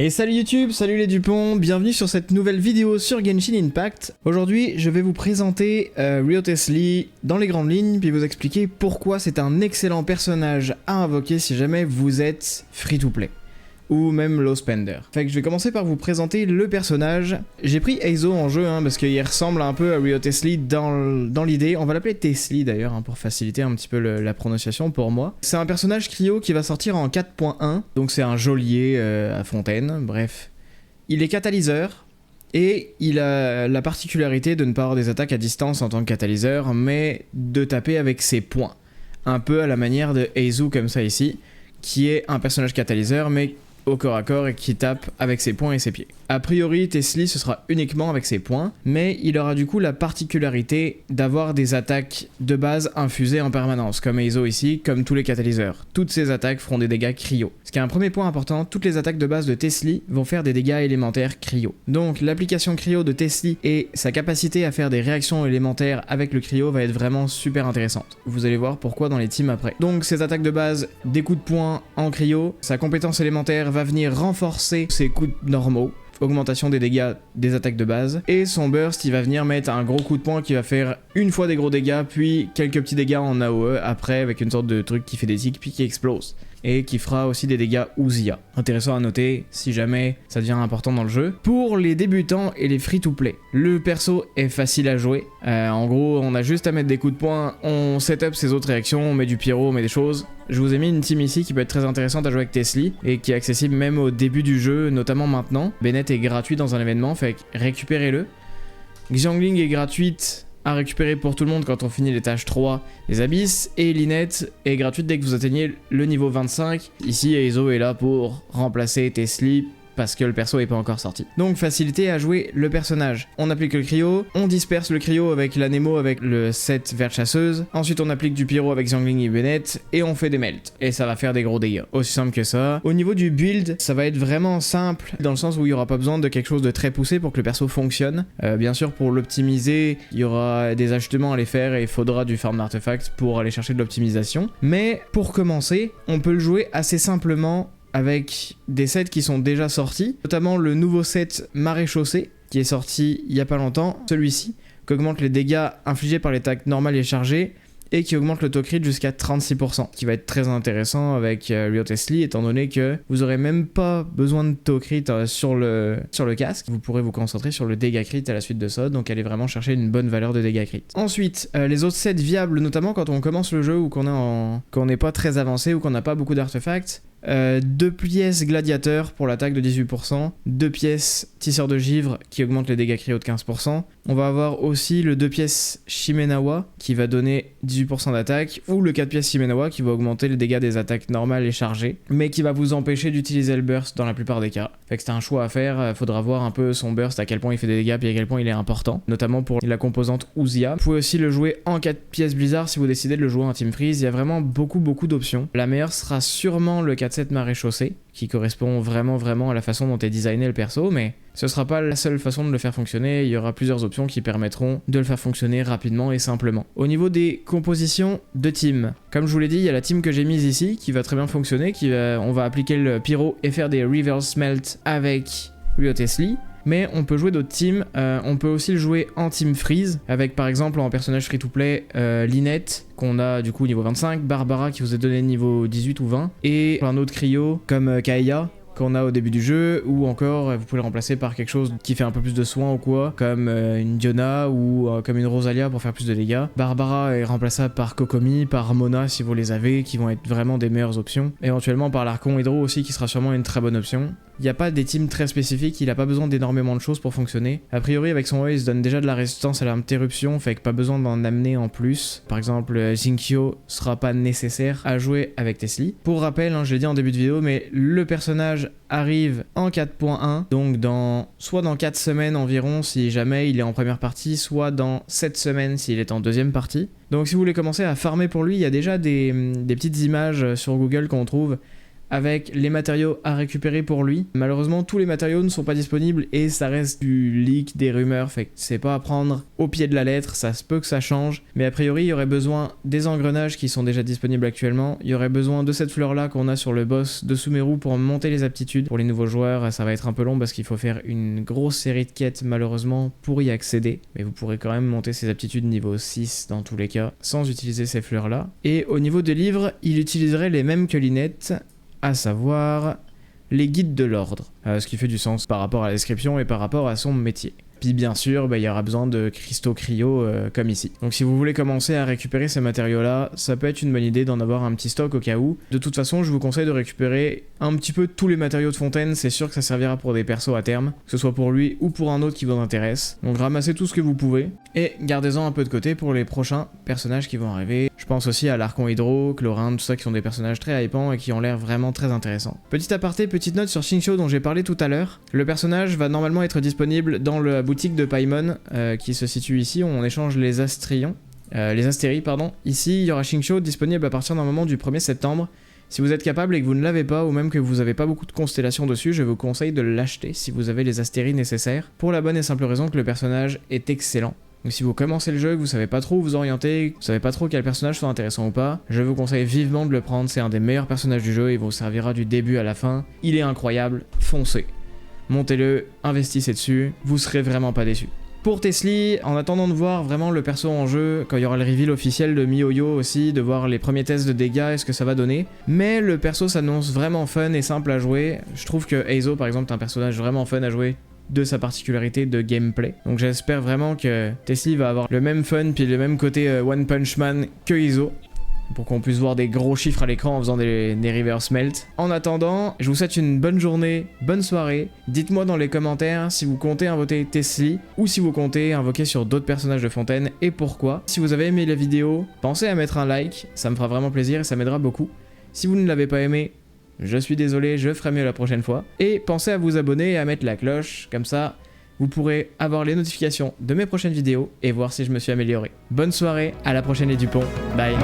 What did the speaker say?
Et salut YouTube, salut les Dupont, bienvenue sur cette nouvelle vidéo sur Genshin Impact. Aujourd'hui, je vais vous présenter Wriothes-Lee dans les grandes lignes, puis vous expliquer pourquoi c'est un excellent personnage à invoquer si jamais vous êtes free-to-play. Ou même low spender. Fait que je vais commencer par vous présenter le personnage. J'ai pris Eizo en jeu parce qu'il ressemble un peu à Wriothes-Lee dans l'idée. On va l'appeler Tesli d'ailleurs pour faciliter un petit peu la prononciation pour moi. C'est un personnage cryo qui va sortir en 4.1. Donc c'est un geôlier à fontaine, bref. Il est catalyseur. Et il a la particularité de ne pas avoir des attaques à distance en tant que catalyseur, mais de taper avec ses poings. Un peu à la manière de Eizo comme ça ici, qui est un personnage catalyseur mais au corps à corps et qui tape avec ses poings et ses pieds. A priori, Tesli ce sera uniquement avec ses poings, mais il aura du coup la particularité d'avoir des attaques de base infusées en permanence, comme Eizo ici, comme tous les catalyseurs. Toutes ces attaques feront des dégâts cryo. Ce qui est un premier point important, toutes les attaques de base de Tesli vont faire des dégâts élémentaires cryo. Donc l'application cryo de Tesli et sa capacité à faire des réactions élémentaires avec le cryo va être vraiment super intéressante. Vous allez voir pourquoi dans les teams après. Donc ces attaques de base, des coups de poing en cryo, sa compétence élémentaire va venir renforcer ses coups normaux, augmentation des dégâts des attaques de base, et son burst il va venir mettre un gros coup de poing qui va faire une fois des gros dégâts puis quelques petits dégâts en AOE après avec une sorte de truc qui fait des tics puis qui explose. Et qui fera aussi des dégâts Uzia. Intéressant à noter si jamais ça devient important dans le jeu. Pour les débutants et les free-to-play, le perso est facile à jouer. En gros, on a juste à mettre des coups de poing, on setup ses autres réactions, on met du pyro, on met des choses. Je vous ai mis une team ici qui peut être très intéressante à jouer avec Tesli et qui est accessible même au début du jeu, notamment maintenant. Bennett est gratuit dans un événement, fait que récupérez-le. Xiangling est gratuite à récupérer pour tout le monde quand on finit les tâches 3 des abysses, et Lynette est gratuite dès que vous atteignez le niveau 25. Ici Eizo est là pour remplacer Tesli parce que le perso est pas encore sorti. Donc facilité à jouer le personnage. On applique le cryo, on disperse le cryo avec la Nemo avec le set vert chasseuse, ensuite on applique du pyro avec Xiangling et Bennett, et on fait des melts. Et ça va faire des gros dégâts. Aussi simple que ça. Au niveau du build, ça va être vraiment simple, dans le sens où il n'y aura pas besoin de quelque chose de très poussé pour que le perso fonctionne. Bien sûr pour l'optimiser, il y aura des ajustements à les faire et il faudra du farm d'artefacts pour aller chercher de l'optimisation. Mais pour commencer, on peut le jouer assez simplement avec des sets qui sont déjà sortis, notamment le nouveau set Maréchaussée qui est sorti il y a pas longtemps, celui-ci, qui augmente les dégâts infligés par les attaques normales et chargées et qui augmente le taux crit jusqu'à 36%, qui va être très intéressant avec Wriothes-Lee étant donné que vous aurez même pas besoin de taux crit sur le casque, vous pourrez vous concentrer sur le dégât crit à la suite de ça, donc allez vraiment chercher une bonne valeur de dégât crit. Ensuite, les autres sets viables, notamment quand on commence le jeu ou qu'on n'est pas très avancé ou qu'on n'a pas beaucoup d'artefacts, 2 pièces gladiateur pour l'attaque de 18%, 2 pièces tisseur de givre qui augmente les dégâts cryo de 15%. On va avoir aussi le 2 pièces Shimenawa qui va donner 18% d'attaque, ou le 4 pièces Shimenawa qui va augmenter les dégâts des attaques normales et chargées, mais qui va vous empêcher d'utiliser le burst dans la plupart des cas. Fait que c'est un choix à faire, faudra voir un peu son burst, à quel point il fait des dégâts puis à quel point il est important, notamment pour la composante Uzia. Vous pouvez aussi le jouer en 4 pièces Blizzard si vous décidez de le jouer en Team Freeze, il y a vraiment beaucoup d'options. La meilleure sera sûrement le 4-7 Maréchaussée, qui correspond vraiment à la façon dont est designé le perso, mais ce sera pas la seule façon de le faire fonctionner, il y aura plusieurs options qui permettront de le faire fonctionner rapidement et simplement. Au niveau des compositions de team, comme je vous l'ai dit, il y a la team que j'ai mise ici, qui va très bien fonctionner, on va appliquer le pyro et faire des reverse melt avec Wriothes-Lee. Mais on peut jouer d'autres teams, on peut aussi le jouer en team freeze, avec par exemple en personnage free-to-play Lynette, qu'on a du coup niveau 25, Barbara qui vous est donné niveau 18 ou 20, et un autre cryo comme Kaeya, qu'on a au début du jeu, ou encore vous pouvez le remplacer par quelque chose qui fait un peu plus de soin ou quoi, comme une Diona ou comme une Rosalia pour faire plus de dégâts. Barbara est remplaçable par Kokomi, par Mona si vous les avez, qui vont être vraiment des meilleures options. Éventuellement par l'Archon Hydro aussi qui sera sûrement une très bonne option. Il n'y a pas des teams très spécifiques, il n'a pas besoin d'énormément de choses pour fonctionner. A priori avec son E il se donne déjà de la résistance à l'interruption, fait que pas besoin d'en amener en plus. Par exemple Jinkyo sera pas nécessaire à jouer avec Tesli. Pour rappel, je l'ai dit en début de vidéo, mais le personnage arrive en 4.1, donc soit dans 4 semaines environ si jamais il est en première partie, soit dans 7 semaines s'il est en deuxième partie. Donc si vous voulez commencer à farmer pour lui, il y a déjà des petites images sur Google qu'on trouve avec les matériaux à récupérer pour lui. Malheureusement, tous les matériaux ne sont pas disponibles et ça reste du leak, des rumeurs, fait que c'est pas à prendre au pied de la lettre, ça se peut que ça change. Mais a priori, il y aurait besoin des engrenages qui sont déjà disponibles actuellement, il y aurait besoin de cette fleur-là qu'on a sur le boss de Sumeru pour monter les aptitudes. Pour les nouveaux joueurs, ça va être un peu long parce qu'il faut faire une grosse série de quêtes malheureusement pour y accéder. Mais vous pourrez quand même monter ses aptitudes niveau 6 dans tous les cas, sans utiliser ces fleurs-là. Et au niveau des livres, il utiliserait les mêmes que Lynette, à savoir les guides de l'ordre, ce qui fait du sens par rapport à la description et par rapport à son métier. Puis bien sûr, il y aura besoin de cristaux cryo comme ici. Donc si vous voulez commencer à récupérer ces matériaux-là, ça peut être une bonne idée d'en avoir un petit stock au cas où. De toute façon, je vous conseille de récupérer un petit peu tous les matériaux de Fontaine, c'est sûr que ça servira pour des persos à terme, que ce soit pour lui ou pour un autre qui vous intéresse. Donc ramassez tout ce que vous pouvez, et gardez-en un peu de côté pour les prochains personnages qui vont arriver. Je pense aussi à l'Archon Hydro, Chlorinde, tout ça qui sont des personnages très hypants et qui ont l'air vraiment très intéressants. Petit aparté, petite note sur Xingqiu dont j'ai parlé tout à l'heure. Le personnage va normalement être disponible dans la boutique de Paimon qui se situe ici, où on échange les astéries. Ici, il y aura Xingqiu disponible à partir d'un moment du 1er septembre. Si vous êtes capable et que vous ne l'avez pas, ou même que vous n'avez pas beaucoup de constellations dessus, je vous conseille de l'acheter si vous avez les astéries nécessaires, pour la bonne et simple raison que le personnage est excellent. Donc si vous commencez le jeu, que vous savez pas trop où vous orienter, vous savez pas trop quel personnage soit intéressant ou pas, je vous conseille vivement de le prendre, c'est un des meilleurs personnages du jeu, il vous servira du début à la fin, il est incroyable, foncez. Montez-le, investissez dessus, vous serez vraiment pas déçus. Pour Tesli, en attendant de voir vraiment le perso en jeu, quand il y aura le reveal officiel de MiYoYo aussi, de voir les premiers tests de dégâts et ce que ça va donner, mais le perso s'annonce vraiment fun et simple à jouer. Je trouve que Eizo par exemple est un personnage vraiment fun à jouer, de sa particularité de gameplay. Donc j'espère vraiment que Tesli va avoir le même fun puis le même côté One Punch Man que Eizo, pour qu'on puisse voir des gros chiffres à l'écran en faisant des reverse melt. En attendant, je vous souhaite une bonne journée, bonne soirée. Dites-moi dans les commentaires si vous comptez invoquer Tesli ou si vous comptez invoquer sur d'autres personnages de Fontaine et pourquoi. Si vous avez aimé la vidéo, pensez à mettre un like, ça me fera vraiment plaisir et ça m'aidera beaucoup. Si vous ne l'avez pas aimé, je suis désolé, je ferai mieux la prochaine fois. Et pensez à vous abonner et à mettre la cloche, comme ça vous pourrez avoir les notifications de mes prochaines vidéos et voir si je me suis amélioré. Bonne soirée, à la prochaine les Dupont, bye.